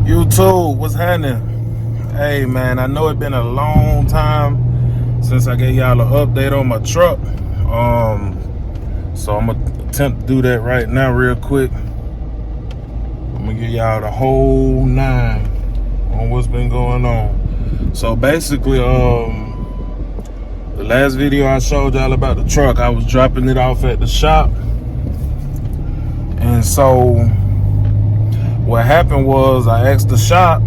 YouTube, what's happening? Hey man, I know it's been a long time since I gave y'all an update on my truck. So I'm gonna attempt to do that right now real quick. I'm gonna give y'all the whole 9 on what's been going on. So basically, the last video I showed y'all about the truck, I was dropping it off at the shop. And so what happened was I asked the shop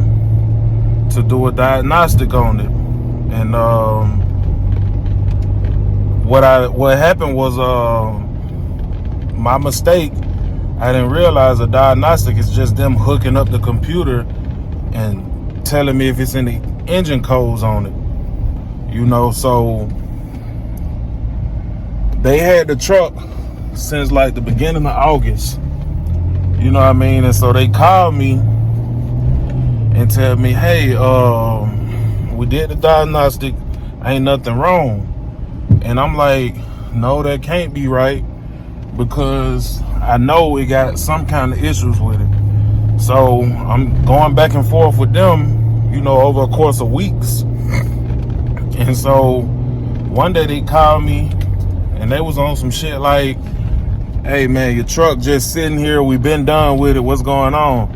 to do a diagnostic on it, and what happened was my mistake. I didn't realize a diagnostic is just them hooking up the computer and telling me if it's any engine codes on it, so they had the truck since like the beginning of August. You know what I mean? And so they called me and tell me, hey, we did the diagnostic, ain't nothing wrong. And I'm like, no, that can't be right, because I know it got some kind of issues with it. So I'm going back and forth with them, over a course of weeks. And so one day they called me and they was on some shit like, hey man, your truck just sitting here, we've been done with it, what's going on?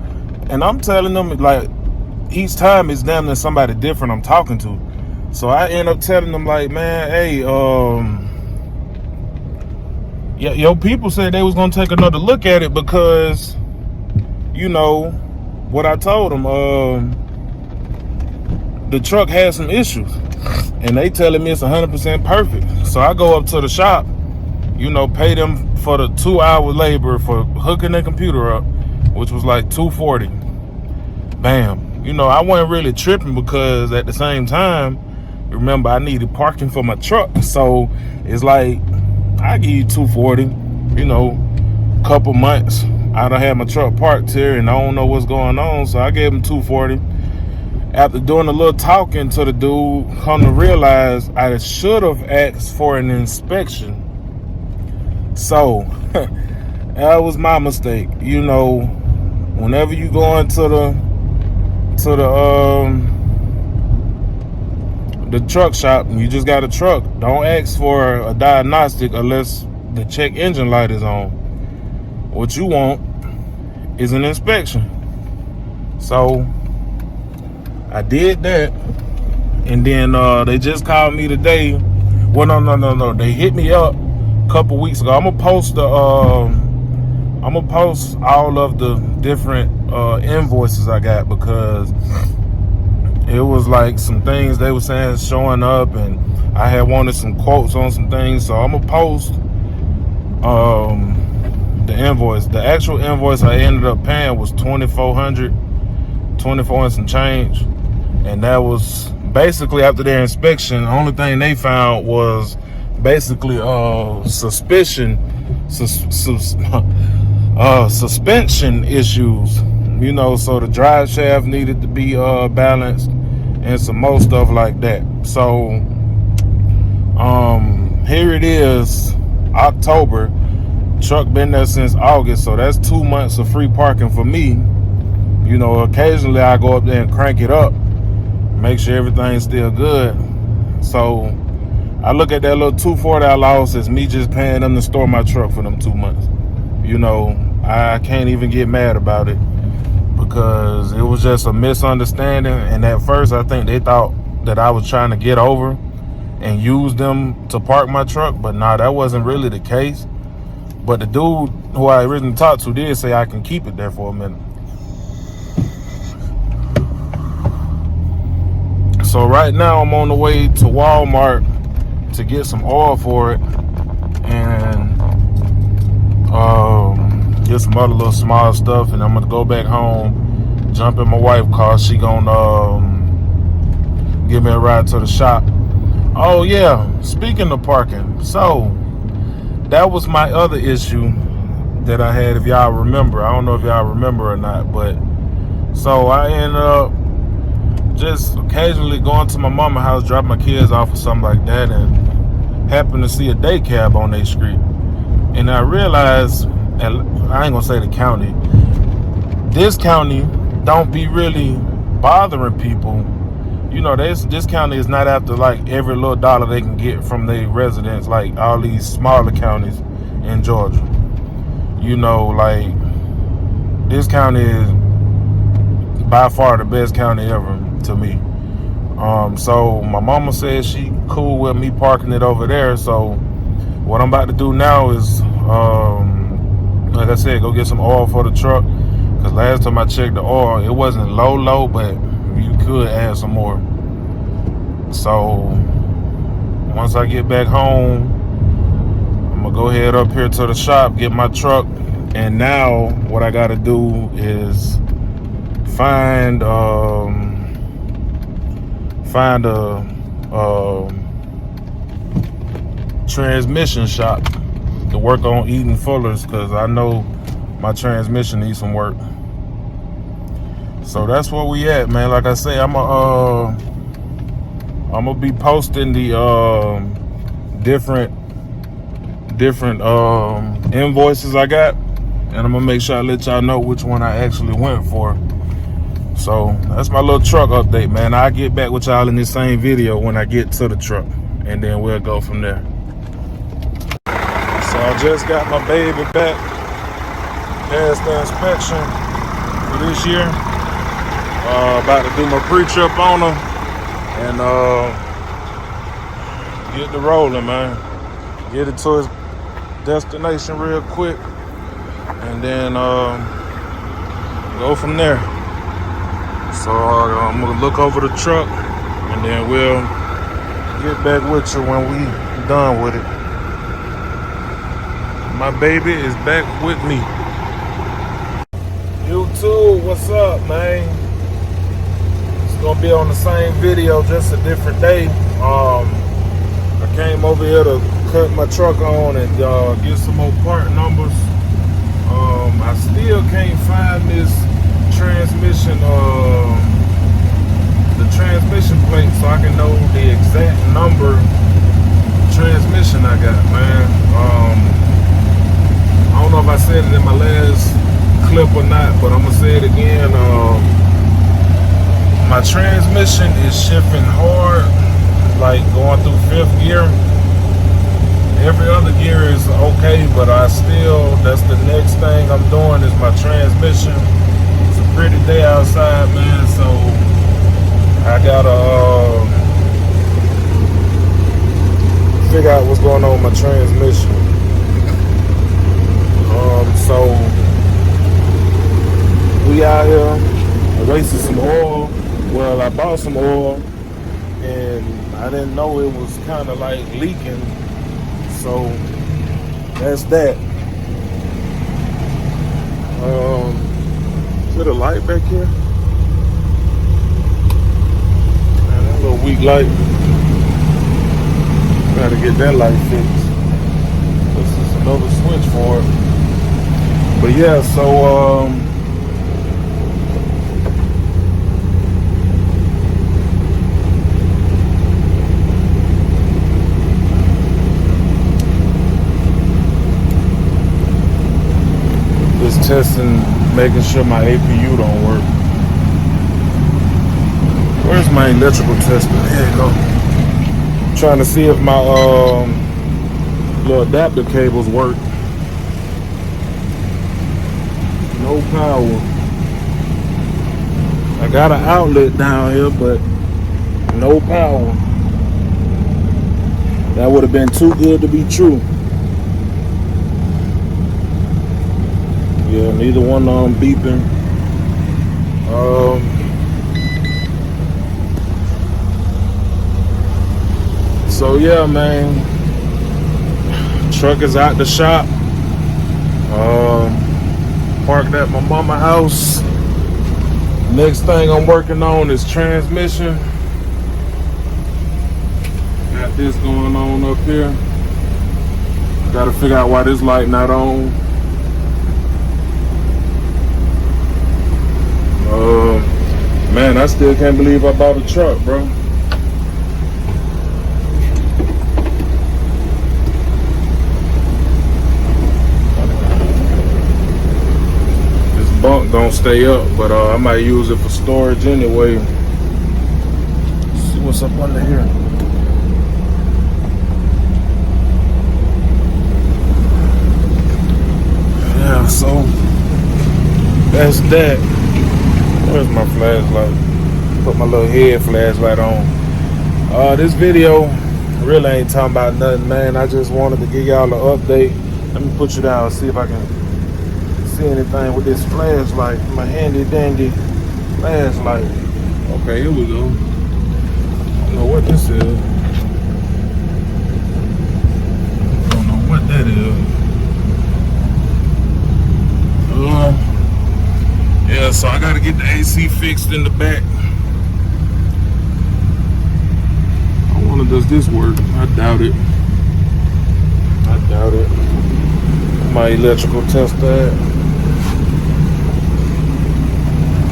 And I'm telling them, like, each time it's damn near somebody different I'm talking to. So I end up telling them, like, man, hey, your people said they was gonna take another look at it, because what I told them, the truck had some issues, and they telling me it's 100% perfect. So I go up to the shop, pay them for the 2-hour labor for hooking the computer up, which was like $240. Bam. I wasn't really tripping, because at the same time, remember, I needed parking for my truck. So it's like, I give you $240, couple months I done had my truck parked here and I don't know what's going on, so I gave him $240. After doing a little talking to the dude, come to realize I should have asked for an inspection. So that was my mistake. Whenever you go into the truck shop and you just got a truck, don't ask for a diagnostic unless the check engine light is on. What you want is an inspection. So I did that, and then they just called me today. Well, no. They hit me up a couple weeks ago. I'm gonna post all of the different invoices I got, because it was like some things they were saying showing up, and I had wanted some quotes on some things. So I'm gonna post the invoice. The actual invoice I ended up paying was $2,400, 24 and some change, and that was basically after their inspection. The only thing they found was basically suspension issues. So the drive shaft needed to be balanced and some more stuff like that. So here it is, October. Truck been there since August, so that's 2 months of free parking for me. Occasionally I go up there and crank it up, make sure everything's still good. So I look at that little $240 I lost as me just paying them to store my truck for them 2 months. I can't even get mad about it, because it was just a misunderstanding. And at first I think they thought that I was trying to get over and use them to park my truck, but nah, that wasn't really the case. But the dude who I originally talked to did say I can keep it there for a minute. So right now I'm on the way to Walmart to get some oil for it, and get some other little small stuff, and I'm gonna go back home, jump in my wife's car. She gonna give me a ride to the shop. Oh yeah, speaking of parking, so that was my other issue that I had, if y'all remember. I don't know if y'all remember or not, but so I ended up just occasionally going to my mama's house, dropping my kids off or something like that, and happened to see a day cab on their street. And I realized, and I ain't gonna say the county, this county don't be really bothering people. You know, this county is not after like every little dollar they can get from their residents, like all these smaller counties in Georgia. You know, like this county is by far the best county ever to me. So my mama said she cool with me parking it over there. So what I'm about to do now is, like I said, go get some oil for the truck. Cause last time I checked the oil, it wasn't low, but you could add some more. So once I get back home, I'm gonna go head up here to the shop, get my truck, and now what I gotta do is find a transmission shop to work on Eden Fuller's, because I know my transmission needs some work. So that's where we at, man. Like I say, I'm gonna be posting the different invoices I got, and I'm gonna make sure I let y'all know which one I actually went for. So that's my little truck update, man. I'll get back with y'all in this same video when I get to the truck, and then we'll go from there. So I just got my baby back, passed the inspection for this year. About to do my pre-trip on her and get the rolling, man. Get it to its destination real quick, and then go from there. So I'm gonna look over the truck, and then we'll get back with you when we done with it. My baby is back with me. YouTube, what's up, man? It's gonna be on the same video, just a different day. I came over here to cut my truck on and get some more part numbers. I still can't find this transmission, the transmission plate, so I can know the exact number transmission I got, man. I don't know if I said it in my last clip or not, but I'm gonna say it again. My transmission is shifting hard, like going through 5th gear. Every other gear is okay, but that's the next thing I'm doing is my transmission. It's a pretty day outside, man, so I gotta figure out what's going on with my transmission. So we out here wasting some oil. Well, I bought some oil and I didn't know it was kind of like leaking. So that's that. Is there a light back here? Man, that little weak light. Gotta get that light fixed. This is another switch for it. But yeah, so just testing, making sure my APU don't work. Where's my electrical tester? There you go. Trying to see if my little adapter cables work. No power. I got an outlet down here, but no power. That would have been too good to be true. Yeah, neither one of them beeping. So yeah, man, truck is out the shop. Parked at my mama's house. Next thing I'm working on is transmission. Got this going on up here. Got to figure out why this light not on. Man, I still can't believe I bought a truck, bro. bunk don't stay up, but I might use it for storage anyway. Let's see what's up under here. Yeah, so that's that. Where's my flashlight? Put my little head flashlight on. This video really ain't talking about nothing, man. I just wanted to give y'all an update. Let me put you down and see if I can see anything with this flashlight. My handy dandy flashlight. Okay, here we go. I don't know what this is. I don't know what that is. Yeah, so I gotta get the AC fixed in the back. I wonder, does this work? I doubt it. I doubt it. My electrical test that.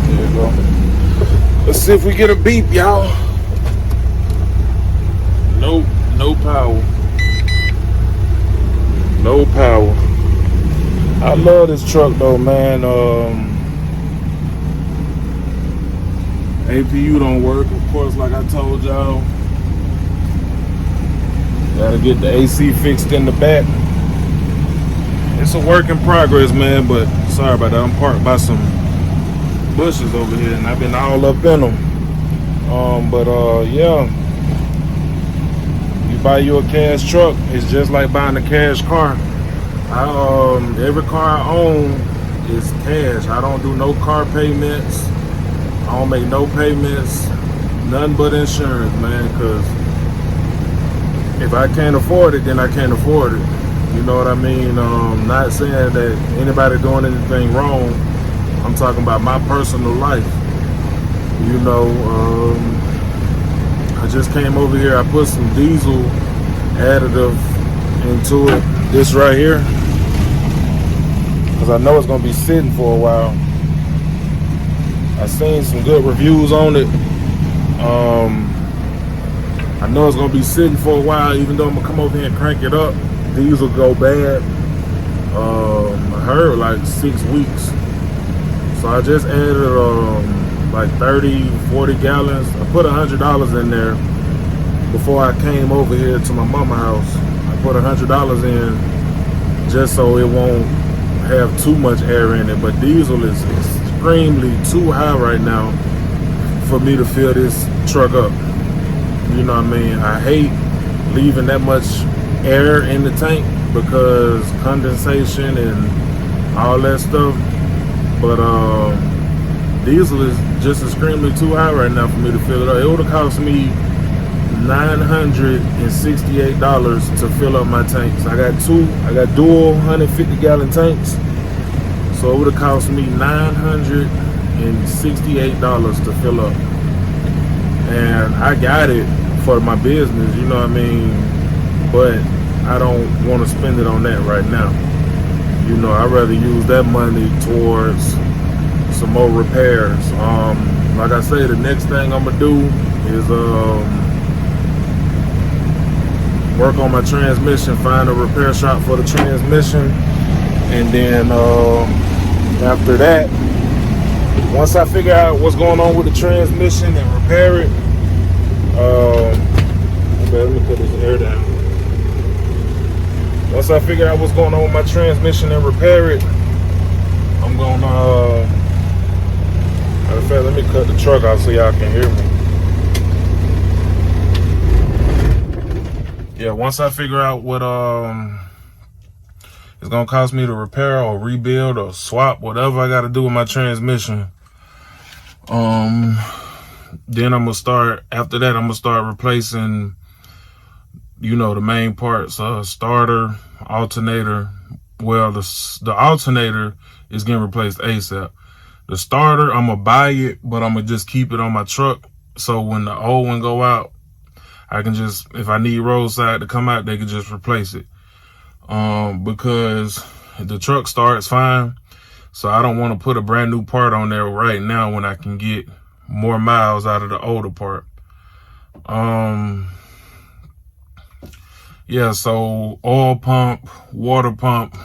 There you go. Let's see if we get a beep, y'all. Nope, no power. No power. I love this truck though, man. APU don't work, of course, like I told y'all. Gotta get the AC fixed in the back. It's a work in progress, man, but sorry about that. I'm parked by some bushes over here and I've been all up in them. Yeah. You buy you a cash truck, it's just like buying a cash car. Every car I own is cash. I don't do no car payments. I don't make no payments, nothing but insurance, man, because if I can't afford it, then I can't afford it. You know what I mean? Not saying that anybody doing anything wrong. I'm talking about my personal life. You know, I just came over here. I put some diesel additive into it. This right here. Because I know it's going to be sitting for a while. I seen some good reviews on it. I know it's gonna be sitting for a while, even though I'm gonna come over here and crank it up. These will go bad. I heard like 6 weeks. So I just added like 30, 40 gallons. I put $100 in there before I came over here to my mama's house. I put $100 in just so it won't have too much air in it. But diesel is extremely too high right now for me to fill this truck up. You know what I mean? I hate leaving that much air in the tank because condensation and all that stuff. But diesel is just extremely too high right now for me to fill it up. It would have cost me $968 to fill up my tanks. I got dual 150 gallon tanks. So it would have cost me $968 to fill up. And I got it for my business, you know what I mean? But I don't want to spend it on that right now. You know, I'd rather use that money towards some more repairs. Like I say, the next thing I'm gonna do is work on my transmission, find a repair shop for the transmission, and then after that, once I figure out what's going on with the transmission and repair it, okay, let me put this air down. Once I figure out what's going on with my transmission and repair it, I'm gonna, matter of fact, let me cut the truck out so y'all can hear me. Yeah, once I figure out what it's gonna cost me to repair or rebuild or swap, whatever I gotta do with my transmission, then I'm gonna start, after that, I'm gonna start replacing, you know, the main parts, starter, alternator. Well, the alternator is getting replaced ASAP. The starter, I'm gonna buy it, but I'm gonna just keep it on my truck. So when the old one go out, I can just, if I need roadside to come out, they can just replace it. Because the truck starts fine. So I don't want to put a brand new part on there right now when I can get more miles out of the older part. Yeah, so oil pump, water pump,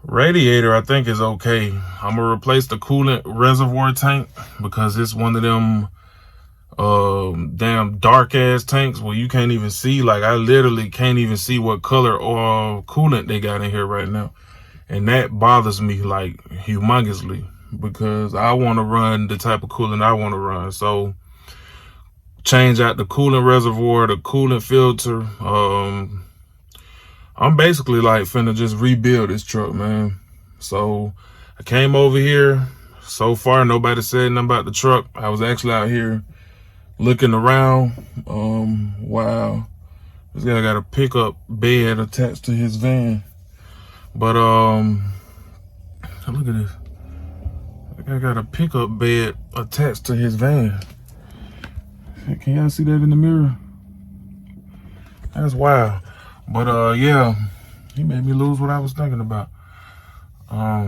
Radiator, I think, is okay. I'm gonna replace the coolant reservoir tank because it's one of them damn dark ass tanks where you can't even see. Like, I literally can't even see what color or coolant they got in here right now, and that bothers me like humongously because I want to run the type of coolant I want to run. So change out the coolant reservoir, the coolant filter. I'm basically like finna just rebuild this truck, man. So I came over here. So far, nobody said nothing about the truck. I was actually out here looking around. Wow. This guy got a pickup bed attached to his van. But look at this. This guy got a pickup bed attached to his van. Can y'all see that in the mirror? That's wild. But yeah, he made me lose what I was thinking about. I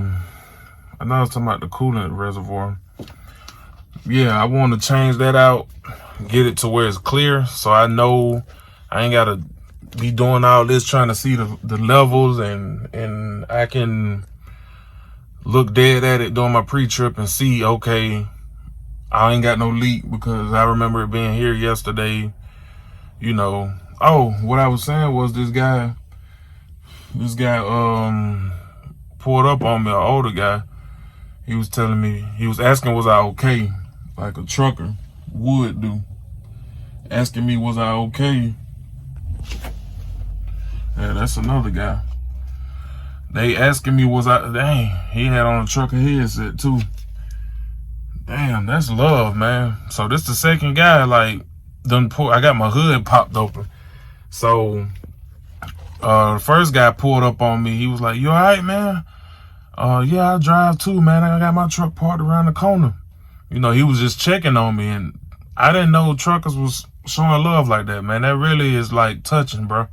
know I was talking about the coolant reservoir. Yeah, I want to change that out, get it to where it's clear, so I know I ain't gotta be doing all this trying to see the levels, and I can look dead at it during my pre-trip and see, okay, I ain't got no leak, because I remember it being here yesterday, you know. Oh, what I was saying was this guy pulled up on me, an older guy. He was telling me, he was asking was I okay, like a trucker would do. Asking me was I okay. Yeah, that's another guy. They asking me was I, dang, he had on a trucker headset too. Damn, that's love, man. So this the second guy, like, I got my hood popped open. So the first guy pulled up on me. He was like, "You all right, man?" Yeah, I drive too, man. I got my truck parked around the corner. You know, he was just checking on me, and I didn't know truckers was showing love like that, man. That really is like touching, bro.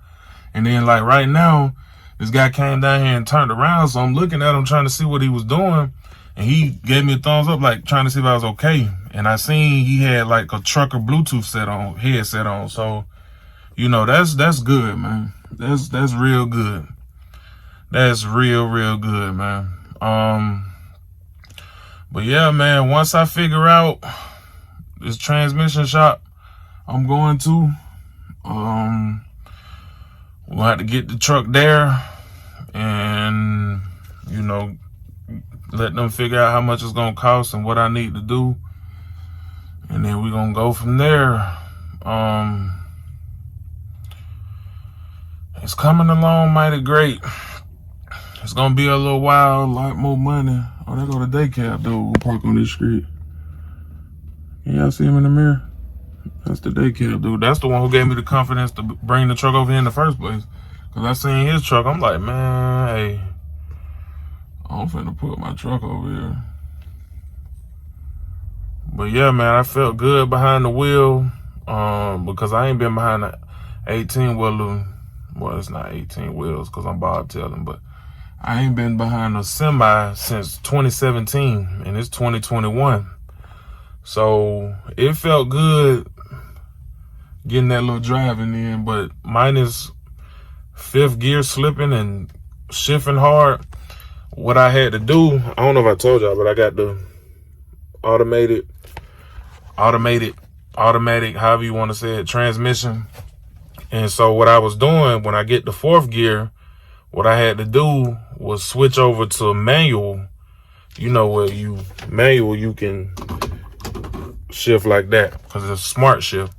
And then like right now, this guy came down here and turned around, so I'm looking at him trying to see what he was doing, and he gave me a thumbs up, like trying to see if I was okay. And I seen he had like a trucker Bluetooth headset on, so you know, that's good, man. That's real good. That's real good, man. But yeah, man, once I figure out this transmission shop I'm going to, we'll have to get the truck there and, you know, let them figure out how much it's gonna cost and what I need to do. And then we're gonna go from there. It's coming along mighty great. It's gonna be a little while, a lot more money. Oh, there go the day cab dude who park on this street. Can y'all see him in the mirror? That's the day cab dude. That's the one who gave me the confidence to bring the truck over here in the first place. Cause I seen his truck, I'm like, man, hey, I'm finna put my truck over here. But yeah, man, I felt good behind the wheel, because I ain't been behind the 18-wheeler. Well, it's not 18 wheels because I'm bobtailing, but I ain't been behind a semi since 2017, and it's 2021. So it felt good getting that little driving in, but minus fifth gear slipping and shifting hard, what I had to do, I don't know if I told y'all, but I got the automatic, however you want to say it, transmission. And so what I was doing when I get the fourth gear, what I had to do was switch over to manual. You know, where you can shift like that because it's a smart shift.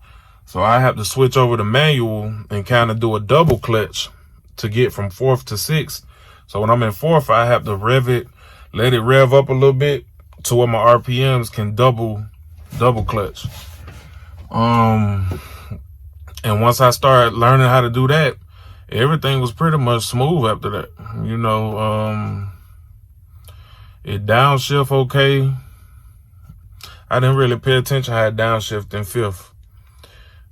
So I have to switch over to manual and kind of do a double clutch to get from fourth to sixth. So when I'm in fourth, I have to rev it, let it rev up a little bit to where my RPMs can double clutch. And once I started learning how to do that, everything was pretty much smooth after that. You know, it downshift okay. I didn't really pay attention how it downshift in fifth.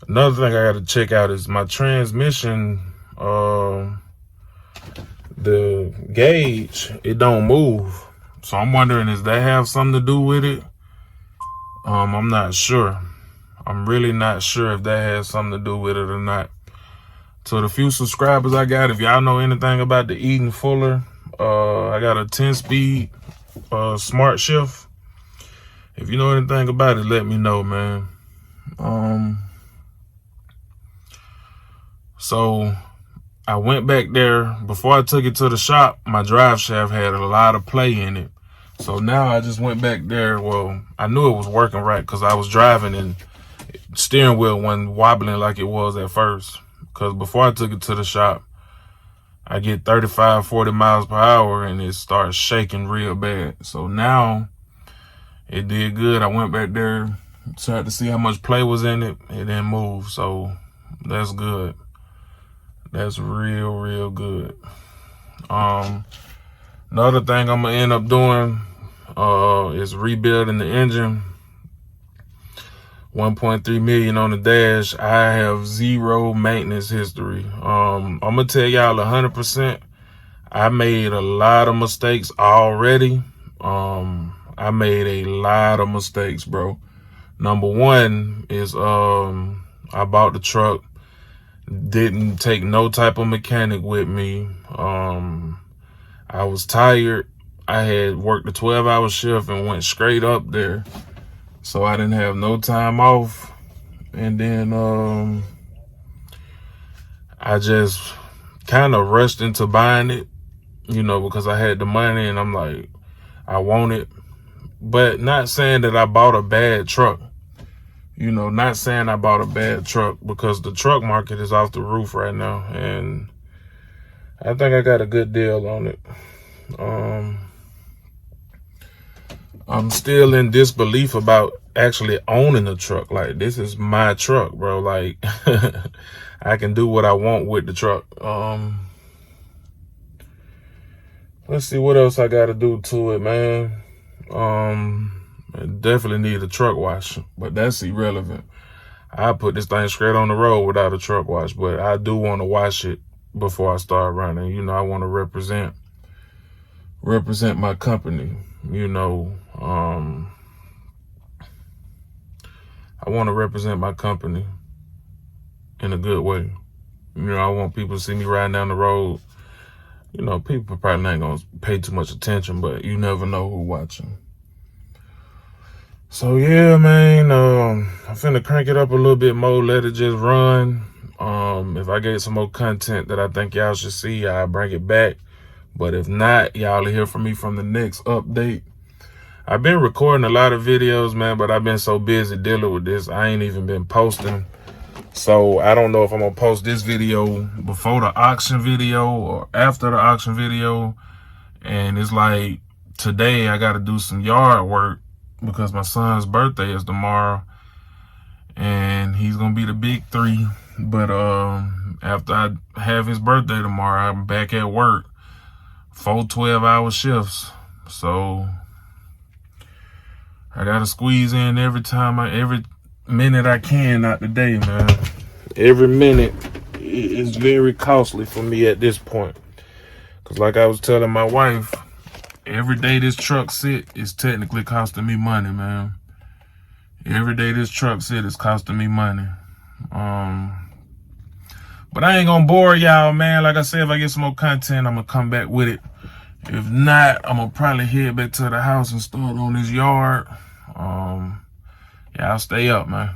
Another thing I got to check out is my transmission, the gauge, it don't move. So I'm wondering, does that have something to do with it? I'm not sure. I'm really not sure if that has something to do with it or not. So the few subscribers I got, if y'all know anything about the Eden Fuller I got a 10-speed smart shift. If you know anything about it, let me know, man. So I went back there. Before I took it to the shop, my drive shaft had a lot of play in it. So now I just went back there. Well, I knew it was working right because I was driving and steering wheel wasn't wobbling like it was at first. Because before I took it to the shop, I get 35, 40 miles per hour and it starts shaking real bad. So now it did good. I went back there, tried to see how much play was in it. It didn't move. So that's good. That's real good. Another thing I'm gonna end up doing is rebuilding the engine. 1.3 million on the dash. I have zero maintenance history. I'm gonna tell y'all 100%. I made a lot of mistakes already. I made a lot of mistakes, bro. Number one is I bought the truck. Didn't take no type of mechanic with me. I was tired. I had worked a 12-hour shift and went straight up there. So I didn't have no time off. And then I just kind of rushed into buying it, you know, because I had the money and I'm like, I want it. But not saying that I bought a bad truck. You know, not saying I bought a bad truck, because the truck market is off the roof right now. And I think I got a good deal on it. I'm still in disbelief about actually owning a truck. Like, this is my truck, bro. Like, I can do what I want with the truck. Let's see what else I got to do to it, man. I definitely need a truck wash, but that's irrelevant. I put this thing straight on the road without a truck wash, but I do want to wash it before I start running. You know, I want to represent my company. You know, I want to represent my company in a good way. You know, I want people to see me riding down the road. You know, people probably ain't gonna pay too much attention, but you never know who's watching. So yeah, man, I'm finna crank it up a little bit more, let it just run. If I get some more content that I think y'all should see, I'll bring it back. But if not, y'all will hear from me from the next update. I've been recording a lot of videos, man, but I've been so busy dealing with this, I ain't even been posting. So I don't know if I'm gonna post this video before the auction video or after the auction video. And it's like, today I gotta do some yard work because my son's birthday is tomorrow and he's gonna be the big 3. But after I have his birthday tomorrow, I'm back at work, 4 12-hour shifts. So I gotta squeeze in every minute I can out the day, man. Every minute is very costly for me at this point. Cause like I was telling my wife, every day this truck sit is technically costing me money, man. Every day this truck sit is costing me money. But I ain't gonna bore y'all, man. Like I said, if I get some more content, I'm gonna come back with it. If not, I'm gonna probably head back to the house and start on this yard. Y'all stay up, man.